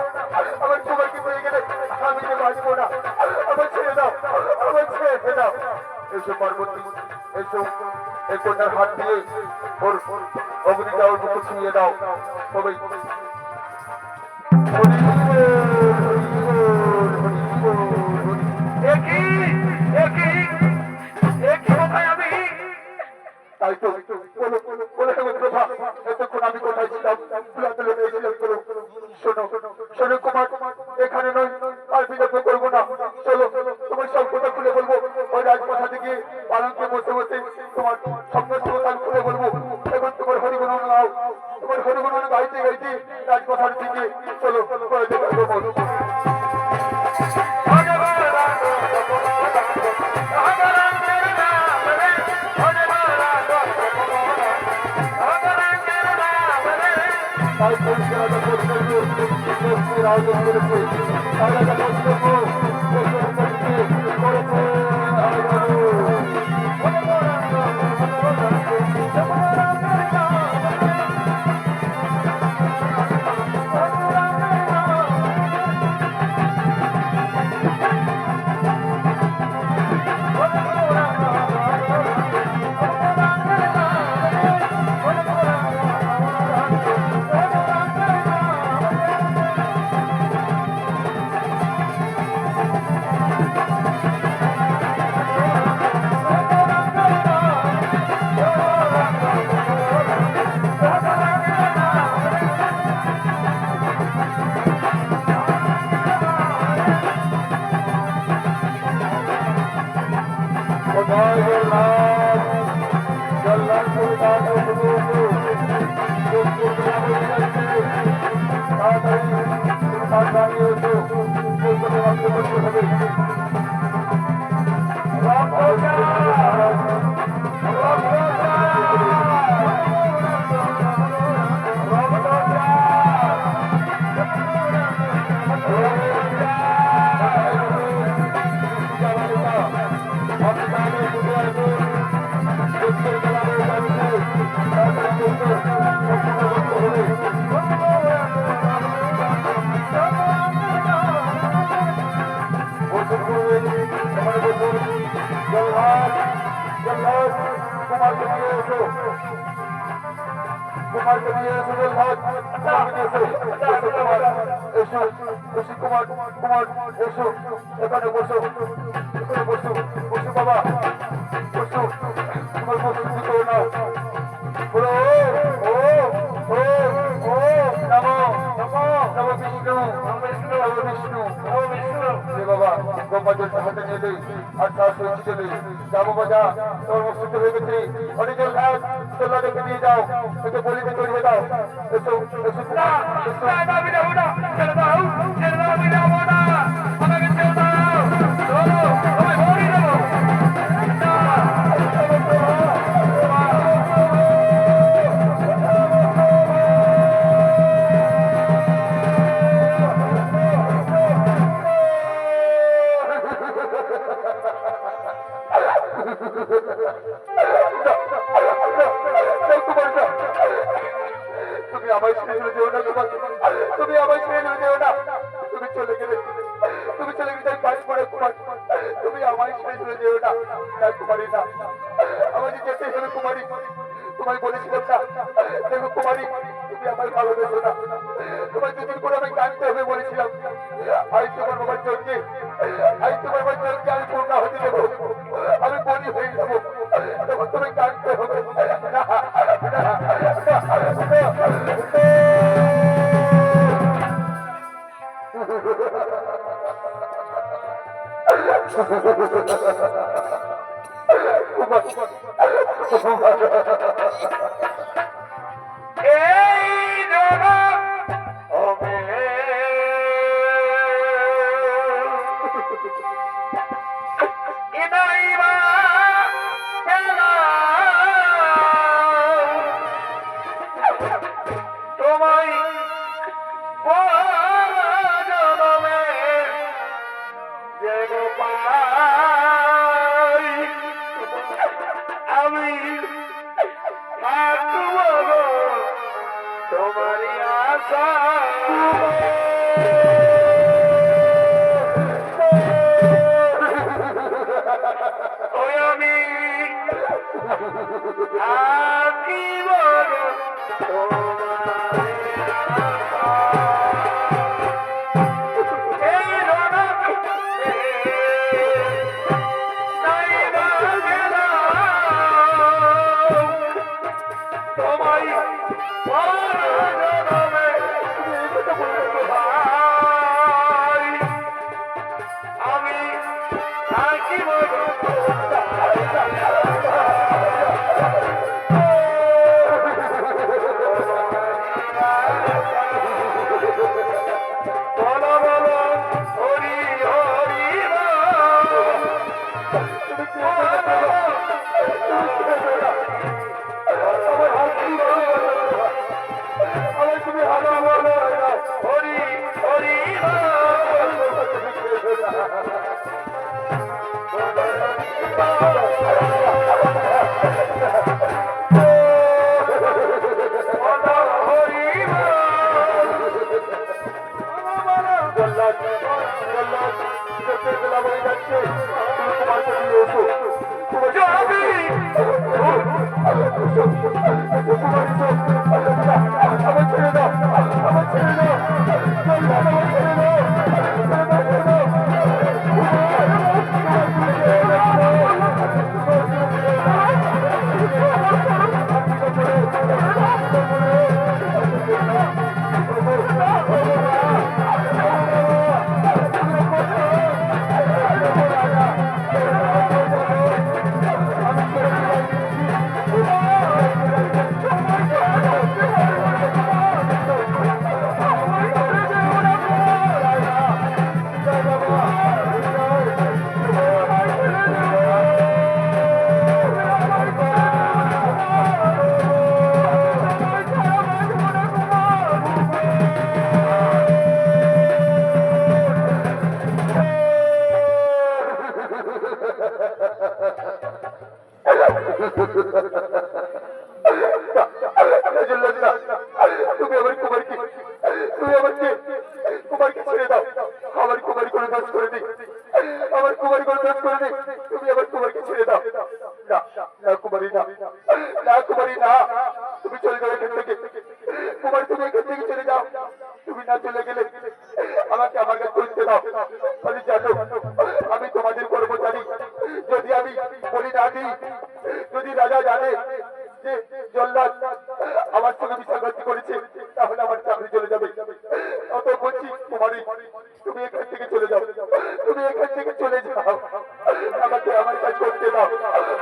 A: আমার কুমারকে নিয়ে গেলে আমি যে বাঁচবো না আমার ছেড়ে দাও আমার ছেড়ে দাও এসো পার্বতী এসো এই কন্যার হাত দিয়ে ওর অগ্নিটা ওর মুখে ছুঁয়ে দাও সবাই তাই তো এতক্ষণ আমি কোথায় ছিলাম শোনো শোনো কুমার এখানে নয় আর বিলম্ব করবো না চলো তোমার সব কথা খুলে বলবো ওই রাজপ্রসাদে থেকে পালনকে বসে বসে তোমার সমস্ত কথা খুলে বলবো এবং তোমার হরিগুণ নাও তোমার হরিগুণ গাইতে গাইতে রাজপ্রসাদ থেকে চলো করে দেবো যাবো বাজা তোর মুক্ত হয়ে গেছে অনেকের ভাগ তোলা দেখে দিয়ে যাও একে বলিতে চড়িয়ে দাও এসো এসো
C: ওই আমি আকি বড় এই রণকে নাইবা গেলা তোমায় পরজনমে ভাই আমি আকি বড় বলো বলো হরি হরি
B: তুমি হারা বলো
C: হরি হরি
B: তুমি আমার কুমারকে ছেড়ে দাও আমার কুমারী করে দোষ করে দিই আমার কুমারী করে দোষ করে দিই তুমি আমার কুমারকে ছেড়ে দাও না না কুমারী না না কুমারী না তুমি চলে যাও এখান থেকে কুমারী তুমি এখান থেকে চলে যাও তুমি না চলে গেলে আমাকে আমার কাছে করতে দাও আমি জানো আমি তোমাদের কর্মচারী যদি আমি বলি না দিই যদি রাজা জানে যে জল্লাদ আমার সঙ্গে বিশ্বাসঘাতী করেছে তাহলে আমার চাকরি চলে যাবে অত বলছি কুমারী তুমি এখান থেকে চলে যাও তুমি এখান থেকে চলে যাও আমাকে আমার কাজ করতে দাও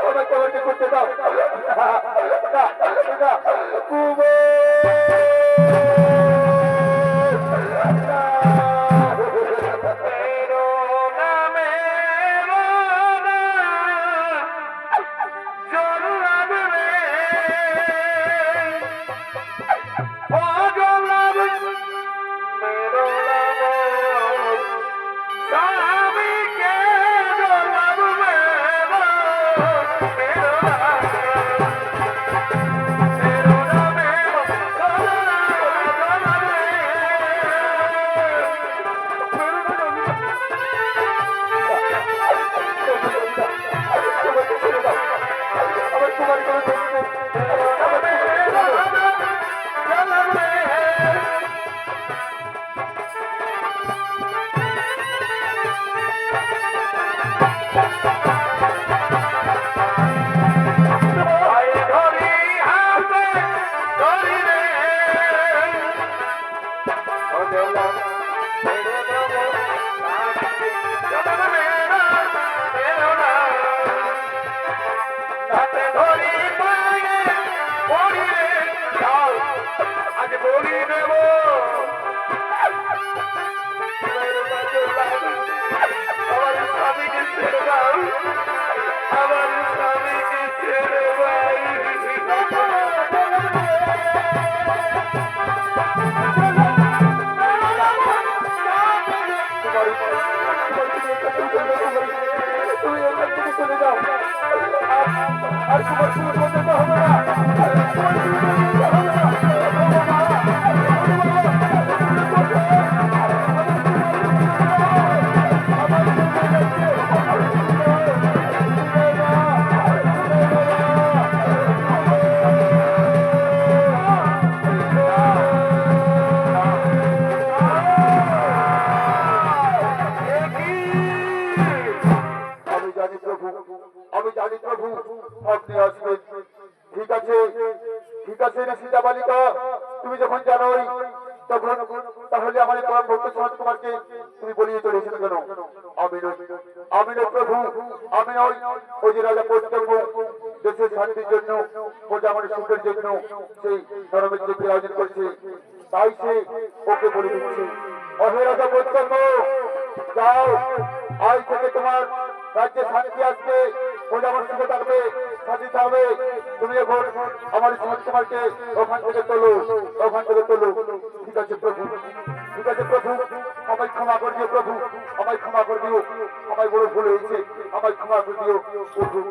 B: আমাকে আমার কাজ করতে দাও না না কুমার আর তোমার শুরু করতে হবে না। তাহলে আমার এই পরম ভক্ত সমাজ কুমারকে তুমি বলিয়ে চলেছেন কেন? আমি নই প্রভু, আমি নই। ওই যে রাজা পৌঁছব দেশের শান্তির জন্য, প্রজা মানুষ সুখের জন্য সেই ধর্মের যে আয়োজন করছে, তাই সে ওকে বলে দিচ্ছে, অহে রাজা পৌঁছব, যাও, আজ থেকে তোমার রাজ্যে শান্তি আসবে, প্রজা মানুষ সুখে থাকবে, শান্তি থাকবে। তুমি এখন আমার সমাজ কুমারকে ওখান থেকে তোলো, ওখান থেকে তোলো। ঠিক আছে প্রভু, ঠিক আছে প্রভু, আমায় ক্ষমা করে দিও প্রভু, আমায় ক্ষমা করে দিও, আমায় বড় ভুল হয়েছে, আমায় ক্ষমা করে দিও। ওঠো,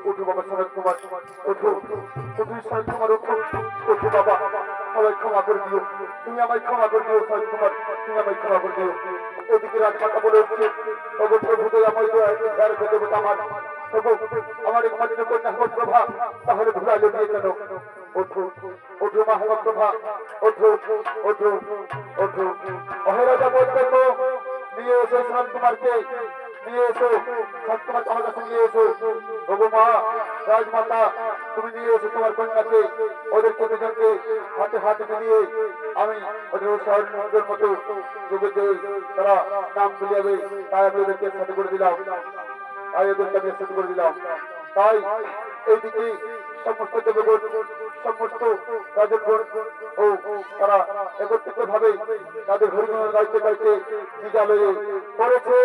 B: ওঠো বাবা সনৎ কুমার, ওঠো, ওঠো সনৎ কুমার, ওঠো, ওঠো বাবা, আমায় ক্ষমা করে দিও, তুমি আমায় ক্ষমা করে দিও সনৎ কুমার, তুমি আমায় ক্ষমা করে দিও। এদিকে রাজমাতা বলে উঠছে, ওগো প্রভু দয়া আমায় দয়া ধার করে দেবো আমার, ওগো আমার একমাত্র কন্যা হেমত প্রভা, তাহলে ভুলাইলে দিয়ে কেন? ওঠো, ওঠো মা হেমত প্রভা, ওঠো, ওঠো, ওঠো। অহে রাজা পৌঁছব, নিয়ে এসো সনৎ কুমারকে, নিয়ে এসো সনৎ কুমার, আমার কাছে নিয়ে এসো। ওগো মা রাজমাতা, তুমি নিয়ে এসো তোমার কন্যাকে, ওদেরকে দুজনকে হাতে হাতে মিলিয়ে আমি ওদের উৎসাহের মতো যুগে যে তারা নাম তুলিয়াবে, তাই আমি ওদেরকে সাথে করে দিলাম, তাই ওদেরকে আমি সাথে করে দিলাম। তাই এইদিকে সমস্ত দেবগণ, সমস্ত রাজগণ ও তারা একত্রিত ভাবে তাদের হরিগুণ গাইতে গাইতে বিদ্যালয়ে পড়েছে।